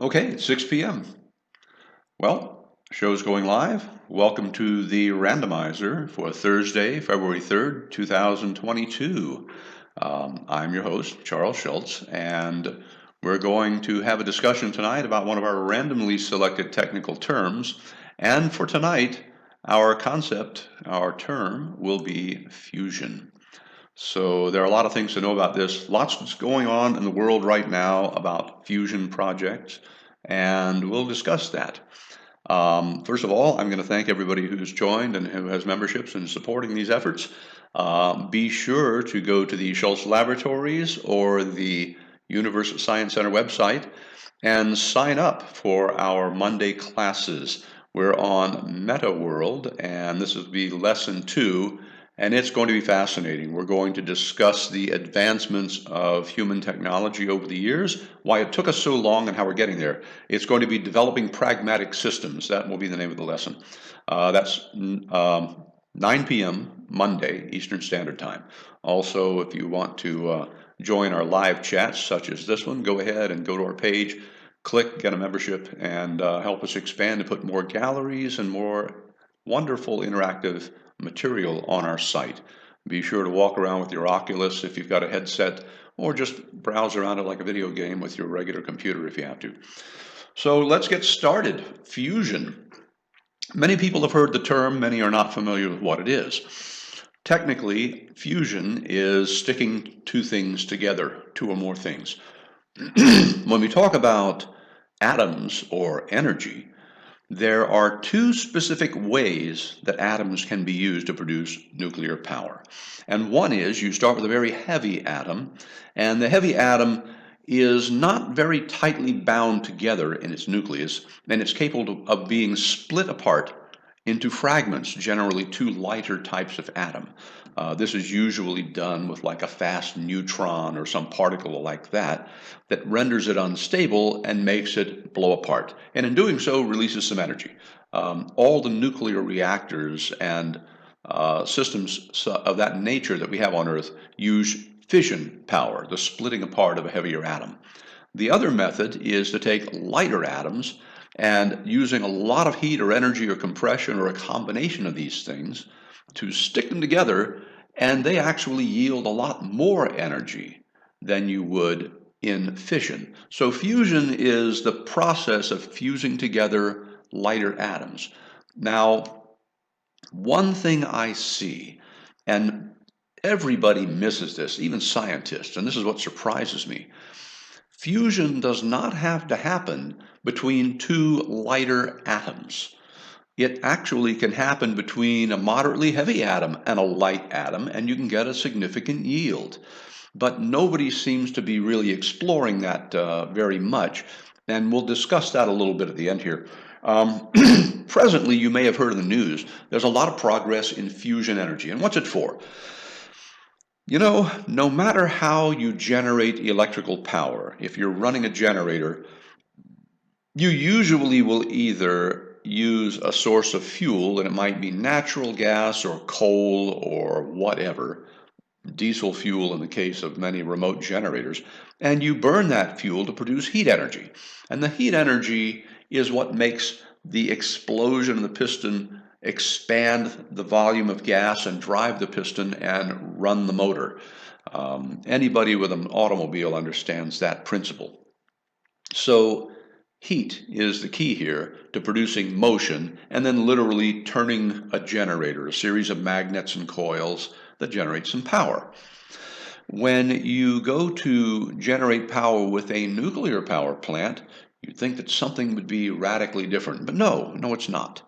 Okay, it's 6 p.m. Well, show's going live. Welcome to the Randomizer for Thursday, February 3rd, 2022. I'm your host, Charles Schultz, and we're going to have a discussion tonight about one of our randomly selected technical terms. And for tonight, our concept, our term, will be fusion. So there are a lot of things to know about this. Lots that's going on in the world right now about fusion projects, and we'll discuss that. First of all, I'm going to thank everybody who's joined and who has memberships and supporting these efforts. Be sure to go to the Schultz Laboratories or the Universal Science Center website and sign up for our Monday classes. We're on Meta World, and this will be lesson 2. And it's going to be fascinating. We're going to discuss the advancements of human technology over the years, why it took us so long, and how we're getting there. It's going to be developing pragmatic systems. That will be the name of the lesson. That's 9 p.m. Monday, Eastern Standard Time. Also, if you want to join our live chats, such as this one, go ahead and go to our page, click, get a membership, and help us expand and put more galleries and more wonderful interactive material on our site. Be sure to walk around with your Oculus if you've got a headset, or just browse around it like a video game with your regular computer if you have to. So let's get started. Fusion. Many people have heard the term, many are not familiar with what it is. Technically, fusion is sticking two things together, two or more things. When we talk about atoms or energy, there are two specific ways that atoms can be used to produce nuclear power. And one is you start with a very heavy atom, and the heavy atom is not very tightly bound together in its nucleus, and it's capable of being split apart into fragments, generally two lighter types of atom. This is usually done with like a fast neutron or some particle like that renders it unstable and makes it blow apart. And in doing so, releases some energy. All the nuclear reactors and systems of that nature that we have on Earth use fission power, the splitting apart of a heavier atom. The other method is to take lighter atoms and using a lot of heat or energy or compression or a combination of these things to stick them together, and they actually yield a lot more energy than you would in fission. So fusion is the process of fusing together lighter atoms. Now, one thing I see, and everybody misses this, even scientists, and this is what surprises me. Fusion does not have to happen between two lighter atoms. It actually can happen between a moderately heavy atom and a light atom, and you can get a significant yield. But nobody seems to be really exploring that very much, and we'll discuss that a little bit at the end here. Presently, you may have heard in the news, there's a lot of progress in fusion energy. And what's it for? You know, no matter how you generate electrical power, if you're running a generator, you usually will either use a source of fuel, and it might be natural gas or coal or whatever, diesel fuel in the case of many remote generators, and you burn that fuel to produce heat energy. And the heat energy is what makes the explosion of the piston expand the volume of gas and drive the piston and run the motor. Anybody with an automobile understands that principle. So heat is the key here to producing motion and then literally turning a generator, a series of magnets and coils that generate some power. When you go to generate power with a nuclear power plant, you'd think that something would be radically different, but no, it's not.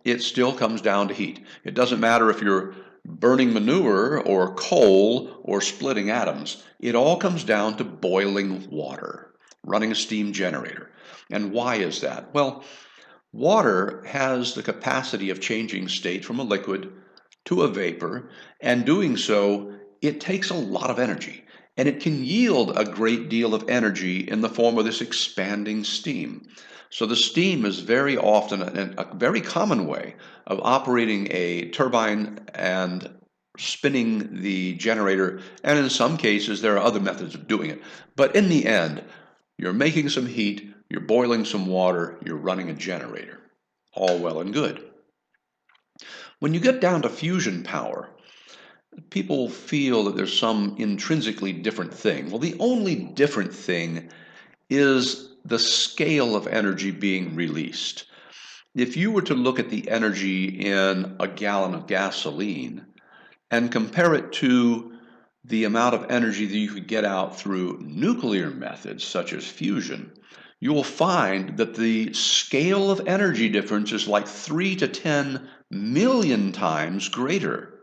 It still comes down to heat. It doesn't matter if you're burning manure or coal or splitting atoms. It all comes down to boiling water, running a steam generator. And why is that? Well, water has the capacity of changing state from a liquid to a vapor, and doing so, it takes a lot of energy. And it can yield a great deal of energy in the form of this expanding steam. So the steam is very often a very common way of operating a turbine and spinning the generator, and in some cases there are other methods of doing it. But in the end, You're making some heat, you're boiling some water, you're running a generator. All well and good. When you get down to fusion power, people feel that there's some intrinsically different thing. Well, the only different thing is the scale of energy being released. If you were to look at the energy in a gallon of gasoline and compare it to the amount of energy that you could get out through nuclear methods such as fusion, you will find that the scale of energy difference is like 3 to 10 million times greater.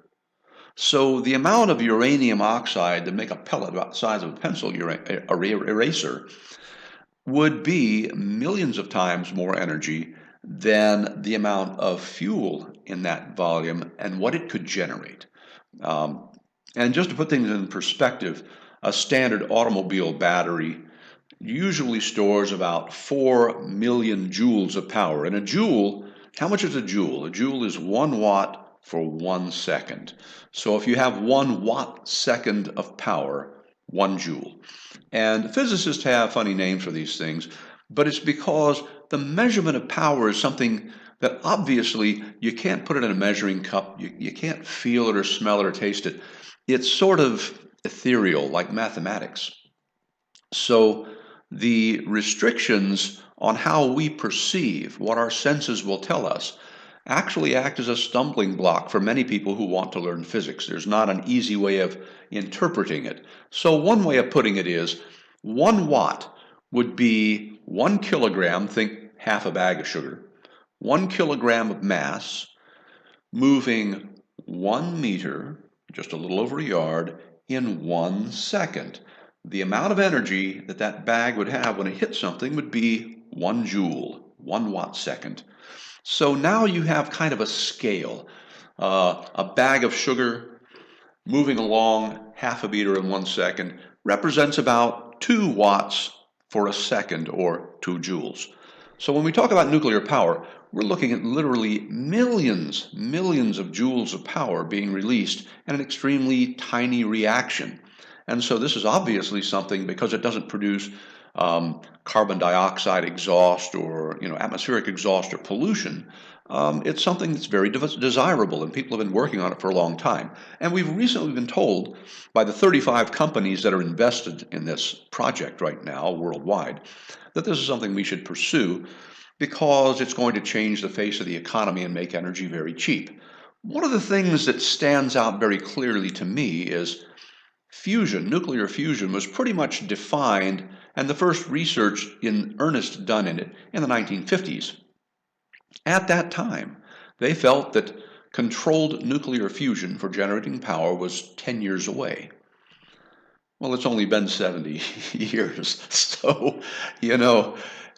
So the amount of uranium oxide to make a pellet about the size of a pencil eraser would be millions of times more energy than the amount of fuel in that volume and what it could generate. And just to put things in perspective, a standard automobile battery usually stores about 4 million joules of power. And a joule, how much is a joule? A joule is 1 watt for 1 second. So if you have 1 watt second of power, 1 joule. And physicists have funny names for these things, but it's because the measurement of power is something that obviously you can't put it in a measuring cup. You can't feel it or smell it or taste it. It's sort of ethereal, like mathematics. So the restrictions on how we perceive what our senses will tell us actually act as a stumbling block for many people who want to learn physics. There's not an easy way of interpreting it. So one way of putting it is 1 watt would be 1 kilogram, think half a bag of sugar, 1 kilogram of mass moving 1 meter, just a little over a yard, in 1 second. The amount of energy that that bag would have when it hit something would be 1 joule, 1 watt second. So now you have kind of a scale. A bag of sugar moving along half a meter in 1 second represents about 2 watts for a second, or 2 joules. So when we talk about nuclear power, we're looking at literally millions of joules of power being released in an extremely tiny reaction. And so this is obviously something, because it doesn't produce carbon dioxide exhaust or atmospheric exhaust or pollution. It's something that's very desirable, and people have been working on it for a long time. And we've recently been told by the 35 companies that are invested in this project right now worldwide that this is something we should pursue, because it's going to change the face of the economy and make energy very cheap. One of the things that stands out very clearly to me is fusion. Nuclear fusion was pretty much defined, and the first research in earnest done in it, in the 1950s. At that time, they felt that controlled nuclear fusion for generating power was 10 years away. Well, it's only been 70 years. So,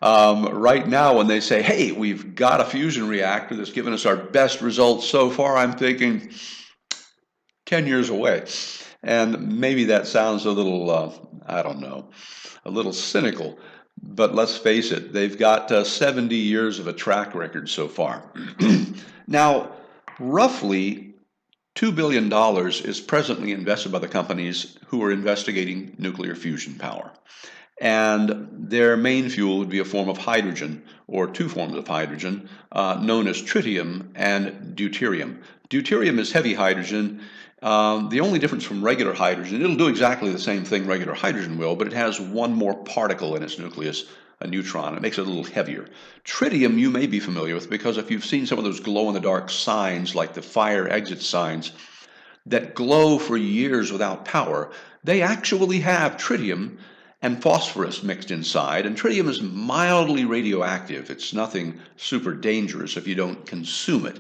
right now when they say, hey, we've got a fusion reactor that's given us our best results so far, I'm thinking 10 years away. And maybe that sounds a little, I don't know, a little cynical, but let's face it, they've got 70 years of a track record so far. Now, roughly $2 billion is presently invested by the companies who are investigating nuclear fusion power. And their main fuel would be a form of hydrogen, or 2 forms of hydrogen, known as tritium and deuterium. Deuterium is heavy hydrogen. The only difference from regular hydrogen, it'll do exactly the same thing regular hydrogen will, but it has 1 more particle in its nucleus, a neutron. It makes it a little heavier. Tritium you may be familiar with, because if you've seen some of those glow-in-the-dark signs, like the fire exit signs, that glow for years without power, they actually have tritium and phosphorus mixed inside, and tritium is mildly radioactive. It's nothing super dangerous if you don't consume it.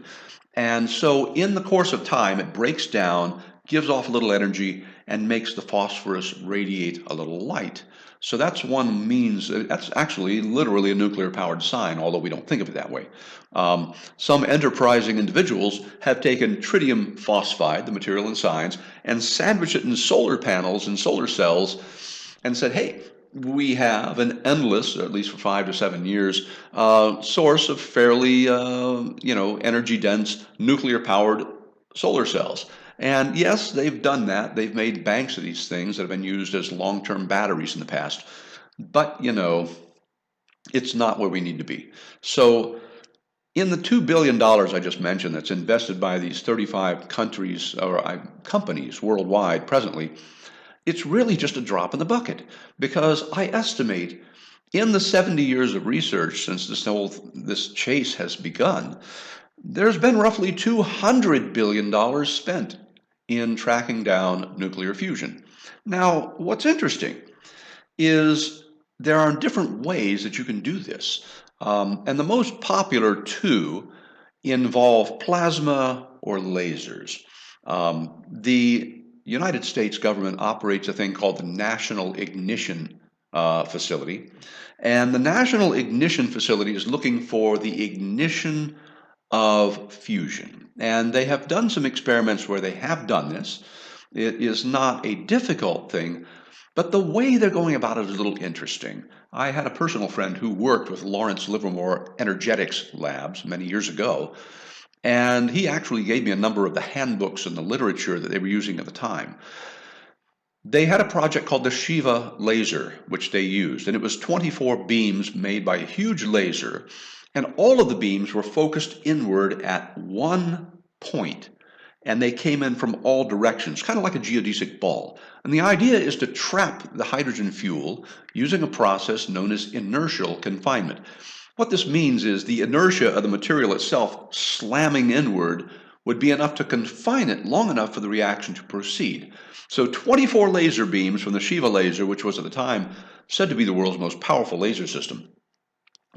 And so in the course of time, it breaks down, gives off a little energy, and makes the phosphorus radiate a little light. So that's one means, that's actually literally a nuclear-powered sign, although we don't think of it that way. Some enterprising individuals have taken tritium phosphide, the material in signs, and sandwiched it in solar panels and solar cells, and said, hey, we have an endless, at least for 5 to 7 years, source of fairly, energy-dense, nuclear-powered solar cells. And yes, they've done that. They've made banks of these things that have been used as long-term batteries in the past. But, it's not where we need to be. So in the $2 billion I just mentioned that's invested by these 35 countries or companies worldwide presently, it's really just a drop in the bucket because I estimate in the 70 years of research since this chase has begun, there's been roughly $200 billion spent in tracking down nuclear fusion. Now, what's interesting is there are different ways that you can do this. And the most popular two involve plasma or lasers. The United States government operates a thing called the National Ignition Facility. And the National Ignition Facility is looking for the ignition of fusion. And they have done some experiments where they have done this. It is not a difficult thing, but the way they're going about it is a little interesting. I had a personal friend who worked with Lawrence Livermore Energetics Labs many years ago, and he actually gave me a number of the handbooks and the literature that they were using at the time. They had a project called the Shiva laser, which they used, and it was 24 beams made by a huge laser, and all of the beams were focused inward at one point, and they came in from all directions, kind of like a geodesic ball. And the idea is to trap the hydrogen fuel using a process known as inertial confinement. What this means is the inertia of the material itself slamming inward would be enough to confine it long enough for the reaction to proceed. So 24 laser beams from the Shiva laser, which was at the time said to be the world's most powerful laser system,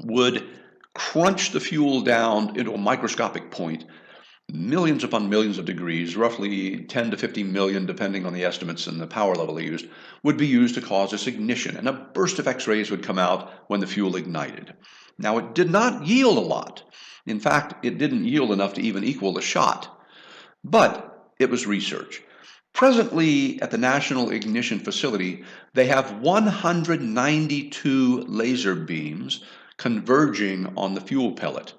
would crunch the fuel down into a microscopic point, millions upon millions of degrees, roughly 10 to 50 million, depending on the estimates and the power level they used, would be used to cause this ignition, and a burst of X-rays would come out when the fuel ignited. Now, it did not yield a lot. In fact, it didn't yield enough to even equal the shot, but it was research. Presently, at the National Ignition Facility, they have 192 laser beams converging on the fuel pellet.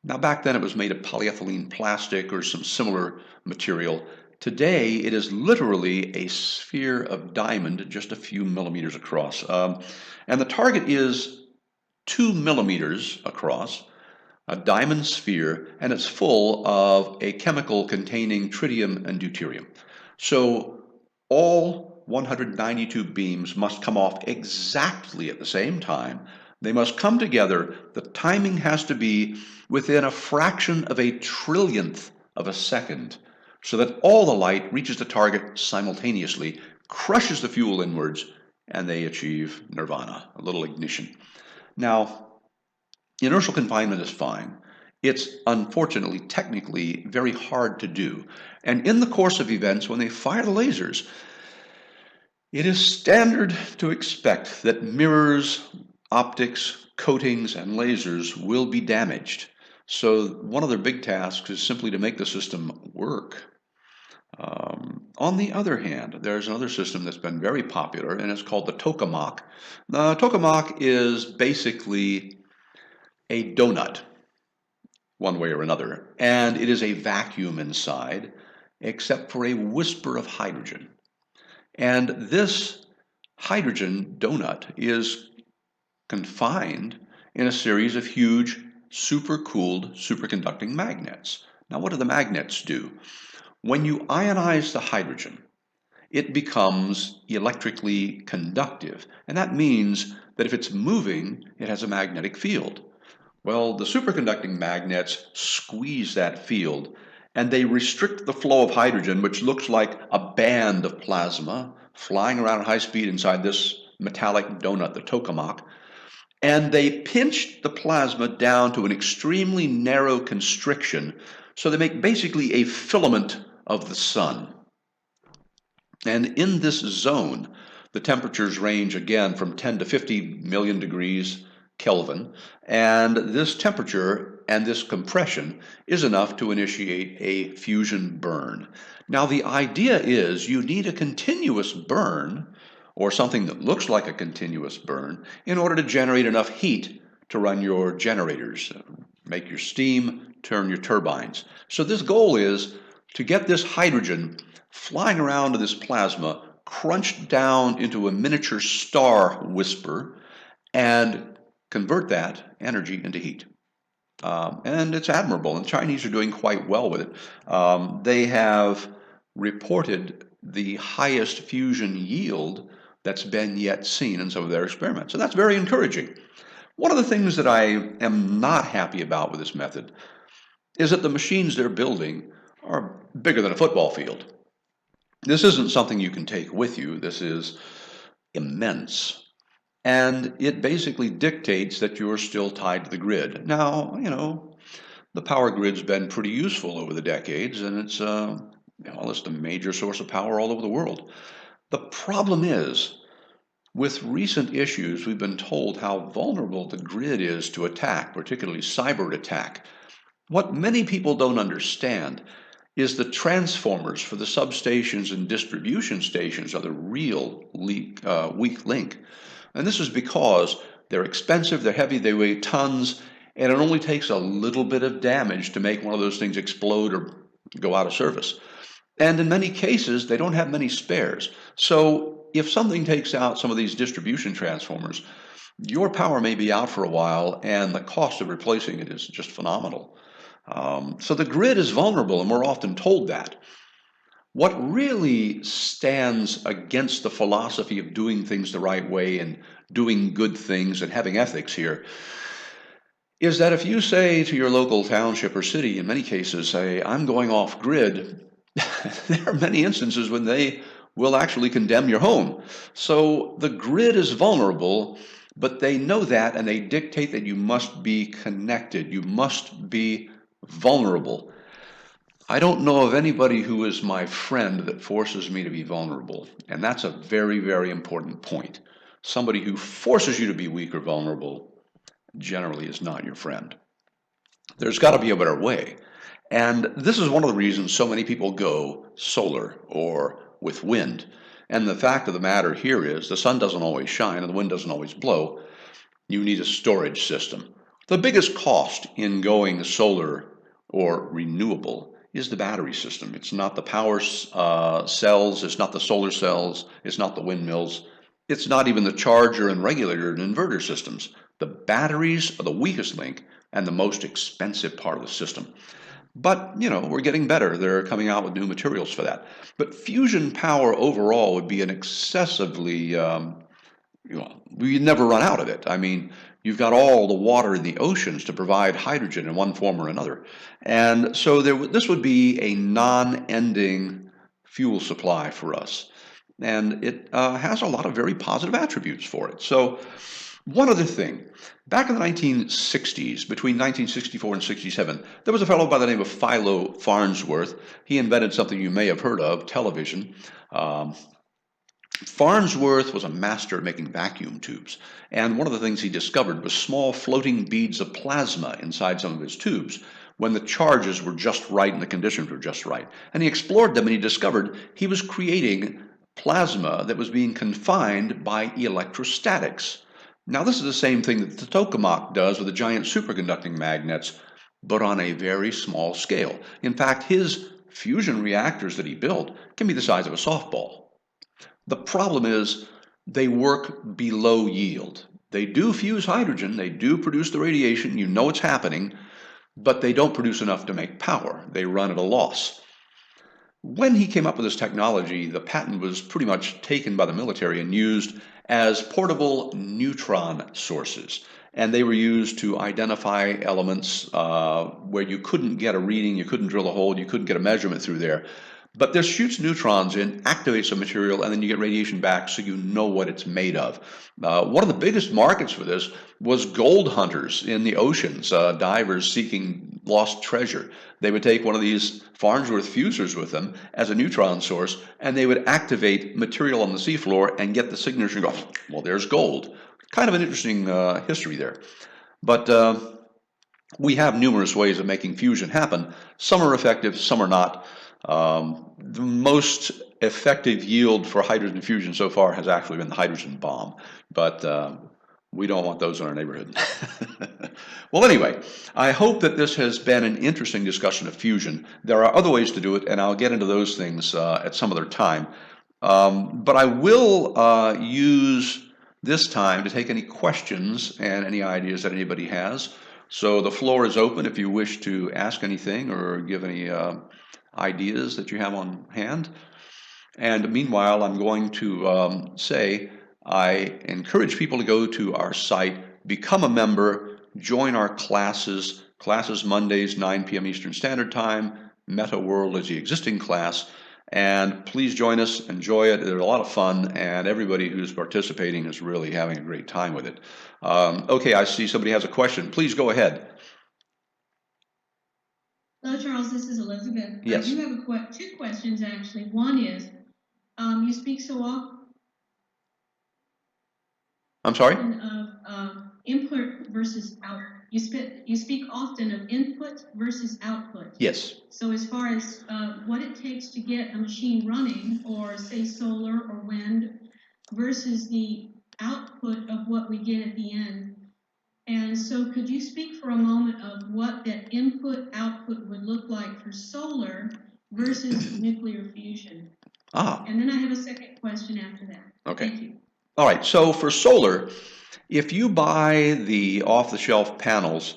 Now, back then it was made of polyethylene plastic or some similar material. Today, it is literally a sphere of diamond just a few millimeters across. And the target is 2 millimeters across, a diamond sphere, and it's full of a chemical containing tritium and deuterium. So all 192 beams must come off exactly at the same time. They must come together. The timing has to be within a fraction of a trillionth of a second so that all the light reaches the target simultaneously, crushes the fuel inwards, and they achieve nirvana, a little ignition. Now, inertial confinement is fine. It's unfortunately, technically, very hard to do. And in the course of events, when they fire the lasers, it is standard to expect that mirrors, optics, coatings, and lasers will be damaged. So one of their big tasks is simply to make the system work. On the other hand, there's another system that's been very popular, and it's called the tokamak. The tokamak is basically a donut, one way or another, and it is a vacuum inside, except for a whisper of hydrogen. And this hydrogen donut is confined in a series of huge supercooled superconducting magnets. Now, what do the magnets do? When you ionize the hydrogen, it becomes electrically conductive, and that means that if it's moving, it has a magnetic field. Well, the superconducting magnets squeeze that field, and they restrict the flow of hydrogen, which looks like a band of plasma flying around at high speed inside this metallic donut, the tokamak, and they pinch the plasma down to an extremely narrow constriction, so they make basically a filament of the sun. And in this zone, the temperatures range again from 10 to 50 million degrees Kelvin, and this temperature and this compression is enough to initiate a fusion burn. Now, the idea is you need a continuous burn, or something that looks like a continuous burn, in order to generate enough heat to run your generators, make your steam, turn your turbines. So this goal is to get this hydrogen flying around to this plasma, crunched down into a miniature star whisper and convert that energy into heat. And it's admirable, and the Chinese are doing quite well with it. They have reported the highest fusion yield that's been yet seen in some of their experiments, and that's very encouraging. One of the things that I am not happy about with this method is that the machines they're building are bigger than a football field. This isn't something you can take with you. This is immense. And it basically dictates that you're still tied to the grid. Now, the power grid's been pretty useful over the decades, and it's it's the major source of power all over the world. The problem is, with recent issues, we've been told how vulnerable the grid is to attack, particularly cyber attack. What many people don't understand is the transformers for the substations and distribution stations are the real weak link. And this is because they're expensive, they're heavy, they weigh tons, and it only takes a little bit of damage to make one of those things explode or go out of service. And in many cases, they don't have many spares. So if something takes out some of these distribution transformers, your power may be out for a while, and the cost of replacing it is just phenomenal. So the grid is vulnerable, and we're often told that. What really stands against the philosophy of doing things the right way and doing good things and having ethics here is that if you say to your local township or city, in many cases, say, I'm going off grid, there are many instances when they will actually condemn your home. So the grid is vulnerable, but they know that, and they dictate that you must be connected. You must be vulnerable. I don't know of anybody who is my friend that forces me to be vulnerable, and that's a very, very important point. Somebody who forces you to be weak or vulnerable generally is not your friend. There's got to be a better way. And this is one of the reasons so many people go solar or with wind. And the fact of the matter here is the sun doesn't always shine and the wind doesn't always blow. You need a storage system. The biggest cost in going solar or renewable is the battery system. It's not the power cells, it's not the solar cells, it's not the windmills, it's not even the charger and regulator and inverter systems. The batteries are the weakest link and the most expensive part of the system. But, we're getting better. They're coming out with new materials for that. But fusion power overall would be an excessively, we'd never run out of it. I mean, you've got all the water in the oceans to provide hydrogen in one form or another. And so this would be a non-ending fuel supply for us. And it has a lot of very positive attributes for it. So one other thing, back in the 1960s, between 1964 and 67, there was a fellow by the name of Philo Farnsworth. He invented something you may have heard of, television. Farnsworth was a master at making vacuum tubes, and one of the things he discovered was small floating beads of plasma inside some of his tubes when the charges were just right and the conditions were just right. And he explored them and he discovered he was creating plasma that was being confined by electrostatics. Now, this is the same thing that the tokamak does with the giant superconducting magnets, but on a very small scale. In fact, his fusion reactors that he built can be the size of a softball. The problem is they work below yield. They do fuse hydrogen, they do produce the radiation, you know it's happening, but they don't produce enough to make power. They run at a loss. When he came up with this technology, the patent was pretty much taken by the military and used as portable neutron sources. And they were used to identify elements where you couldn't get a reading, you couldn't drill a hole, you couldn't get a measurement through there. But this shoots neutrons in, activates a material, and then you get radiation back so you know what it's made of. One of the biggest markets for this was gold hunters in the oceans, divers seeking lost treasure. They would take one of these Farnsworth fusers with them as a neutron source, and they would activate material on the seafloor and get the signature and go, well, there's gold. Kind of an interesting history there. But we have numerous ways of making fusion happen. Some are effective, some are not. The most effective yield for hydrogen fusion so far has actually been the hydrogen bomb, but we don't want those in our neighborhood. Well, anyway, I hope that this has been an interesting discussion of fusion. There are other ways to do it, and I'll get into those things at some other time. But I will use this time to take any questions and any ideas that anybody has. So the floor is open if you wish to ask anything or give any ideas that you have on hand. And meanwhile, I'm going to say I encourage people to go to our site, become a member, join our classes. Classes Mondays, 9 p.m. Eastern Standard Time. Meta World is the existing class. And please join us, enjoy it. They're a lot of fun, and everybody who's participating is really having a great time with it. Okay, I see somebody has a question. Please go ahead. Hello, Charles. This is Elizabeth. Yes. I do have two questions, actually. One is, you speak so often I'm sorry? of input versus output. You speak often of input versus output. Yes. So as far as what it takes to get a machine running, or say solar or wind, versus the output of what we get at the end. And so could you speak for a moment of what that input-output would look like for solar versus nuclear fusion? And then I have a second question after that. Okay. Thank you. All right, so for solar, if you buy the off-the-shelf panels,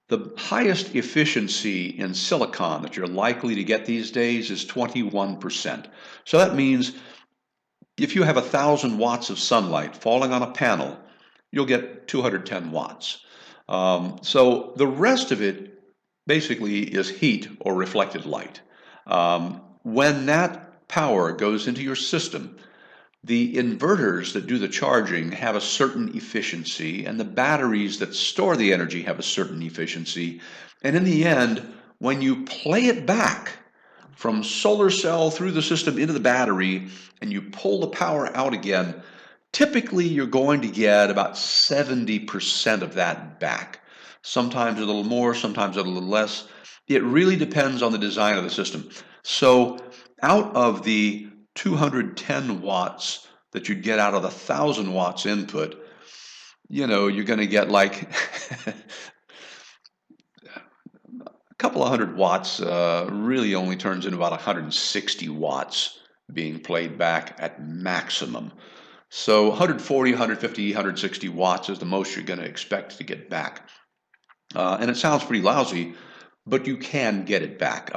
the highest efficiency in silicon that you're likely to get these days is 21%. So that means if you have 1,000 watts of sunlight falling on a panel, you'll get 210 watts. So the rest of it basically is heat or reflected light. When that power goes into your system, the inverters that do the charging have a certain efficiency, and the batteries that store the energy have a certain efficiency. And in the end, when you play it back from solar cell through the system into the battery and you pull the power out again, typically you're going to get about 70% of that back. Sometimes a little more, sometimes a little less. It really depends on the design of the system. So out of the 210 watts that you'd get out of the 1,000 watts input, you're going to get like a couple of hundred watts really only turns into about 160 watts being played back at maximum. So 140, 150, 160 watts is the most you're going to expect to get back. And it sounds pretty lousy, but you can get it back.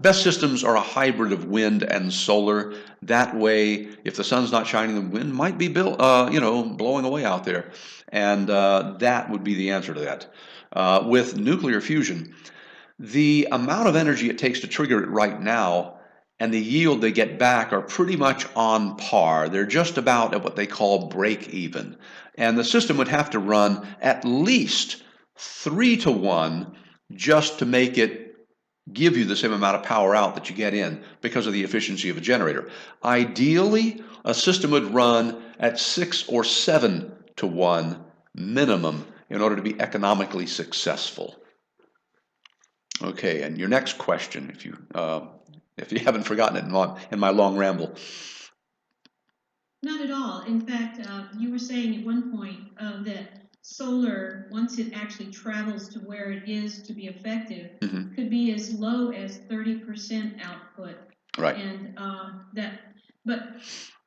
Best systems are a hybrid of wind and solar. That way, if the sun's not shining, the wind might be blowing away out there. And that would be the answer to that. With nuclear fusion, the amount of energy it takes to trigger it right now and the yield they get back are pretty much on par. They're just about at what they call break even. And the system would have to run at least 3 to 1 just to make it give you the same amount of power out that you get in because of the efficiency of a generator. Ideally, a system would run at 6 or 7 to 1 minimum in order to be economically successful. Okay, and your next question, if you haven't forgotten it in my long ramble. Not at all. In fact, you were saying at one point that solar, once it actually travels to where it is to be effective, could be as low as 30% output. Right. And but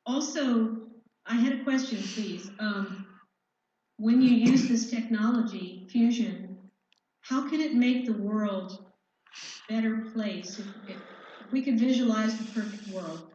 also, I had a question, please. When you use this technology, fusion, how can it make the world a better place if we could visualize the perfect world?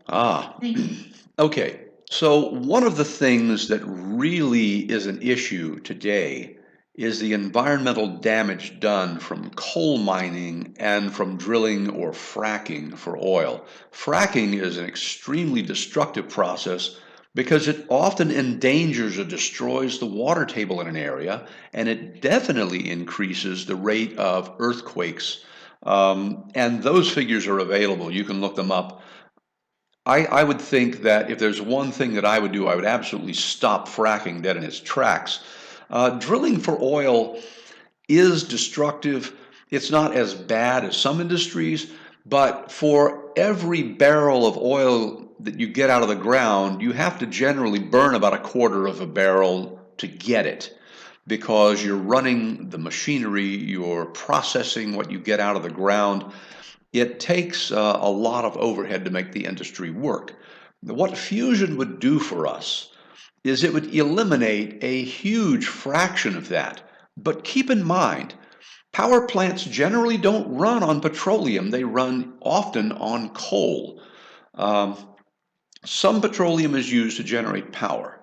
Thank you. Okay. So one of the things that really is an issue today is the environmental damage done from coal mining and from drilling or fracking for oil. Fracking is an extremely destructive process because it often endangers or destroys the water table in an area, and it definitely increases the rate of earthquakes. And those figures are available. You can look them up. I would think that if there's one thing that I would do, I would absolutely stop fracking dead in its tracks. Drilling for oil is destructive. It's not as bad as some industries, but for every barrel of oil that you get out of the ground, you have to generally burn about a quarter of a barrel to get it because you're running the machinery, you're processing what you get out of the ground. It takes a lot of overhead to make the industry work. What fusion would do for us is it would eliminate a huge fraction of that. But keep in mind, power plants generally don't run on petroleum, they run often on coal. Um, some petroleum is used to generate power,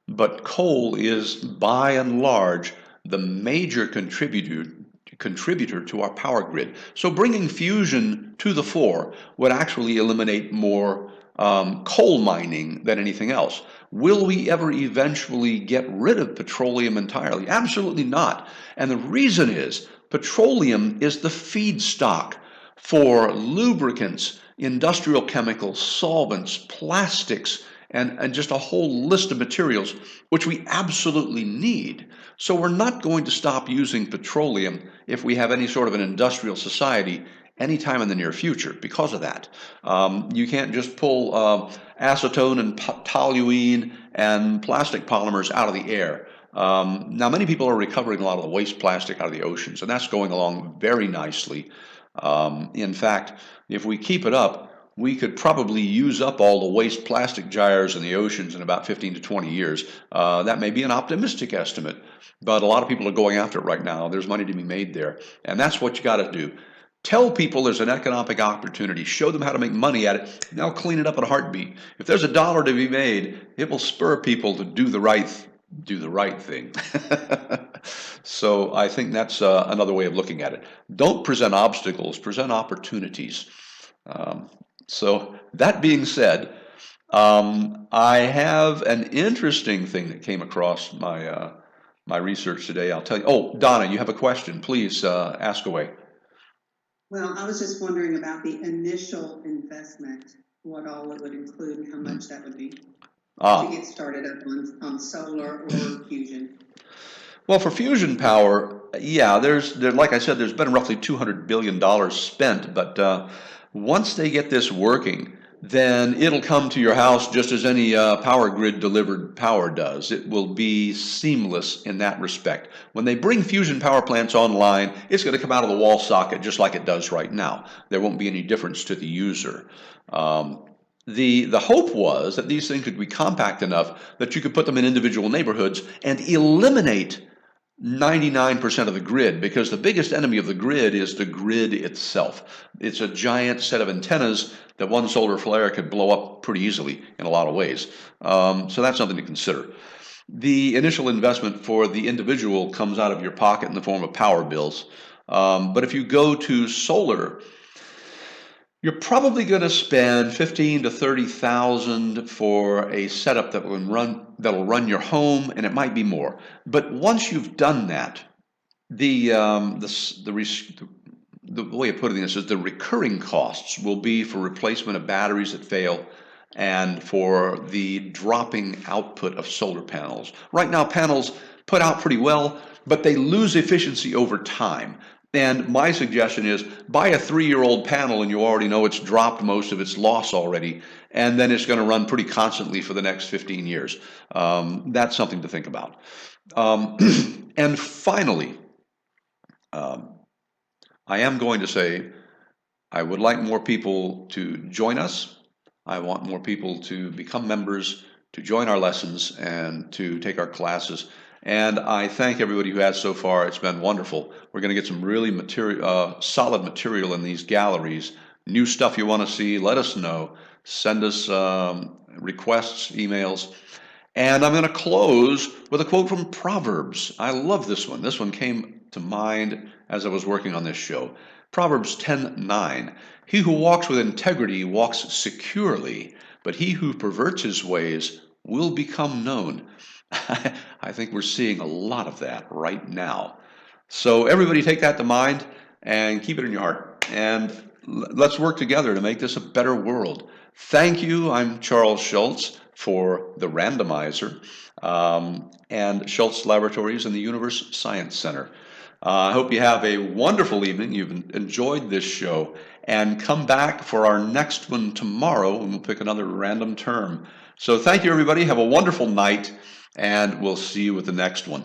but coal is by and large the major contributor to our power grid. So bringing fusion to the fore would actually eliminate more coal mining than anything else. Will we ever eventually get rid of petroleum entirely? Absolutely not. And the reason is petroleum is the feedstock for lubricants, industrial chemicals, solvents, plastics, and just a whole list of materials which we absolutely need. So we're not going to stop using petroleum if we have any sort of an industrial society anytime in the near future because of that. You can't just pull acetone and toluene and plastic polymers out of the air. Now, many people are recovering a lot of the waste plastic out of the oceans, and that's going along very nicely. In fact, if we keep it up, we could probably use up all the waste plastic gyres in the oceans in about 15 to 20 years. That may be an optimistic estimate, but a lot of people are going after it right now. There's money to be made there, and that's what you got to do. Tell people there's an economic opportunity. Show them how to make money at it. They'll clean it up in a heartbeat. If there's a dollar to be made, it will spur people to do the right thing. So I think that's another way of looking at it. Don't present obstacles, present opportunities. Um, so that being said, I have an interesting thing that came across my research today. I'll tell you. Oh, Donna, you have a question. Please ask away. Well, I was just wondering about the initial investment, what all it would include and how much that would be to Ah, get started up on solar or fusion. well, for fusion power, yeah, like I said, there's been roughly $200 billion spent, but once they get this working, then it'll come to your house just as any power grid delivered power does. It will be seamless in that respect. When they bring fusion power plants online, it's going to come out of the wall socket just like it does right now. There won't be any difference to the user. Um, the hope was that these things could be compact enough that you could put them in individual neighborhoods and eliminate 99% of the grid, because the biggest enemy of the grid is the grid itself. It's a giant set of antennas that one solar flare could blow up pretty easily in a lot of ways. So that's something to consider. The initial investment for the individual comes out of your pocket in the form of power bills. But if you go to solar, you're probably going to spend 15 to 30,000 for a setup that'll run your home, and it might be more. But once you've done that, the way of putting this is the recurring costs will be for replacement of batteries that fail and for the dropping output of solar panels. Right now, panels put out pretty well, but they lose efficiency over time. And my suggestion is buy a 3-year-old panel and you already know it's dropped most of its loss already, and then it's going to run pretty constantly for the next 15 years. That's something to think about. Um, and finally, um, I am going to say I would like more people to join us. I want more people to become members, to join our lessons, and to take our classes. And I thank everybody who has so far. It's been wonderful. We're going to get some really solid material in these galleries. New stuff you want to see, let us know. Send us requests, emails. And I'm going to close with a quote from Proverbs. I love this one. This one came to mind as I was working on this show. Proverbs 10:9. He who walks with integrity walks securely, but he who perverts his ways will become known. I think we're seeing a lot of that right now. So everybody take that to mind and keep it in your heart. And let's work together to make this a better world. Thank you. I'm Charles Schultz for the Randomizer and Schultz Laboratories and the Universe Science Center. I hope you have a wonderful evening. You've enjoyed this show. And come back for our next one tomorrow, and we'll pick another random term. So thank you, everybody. Have a wonderful night, and we'll see you with the next one.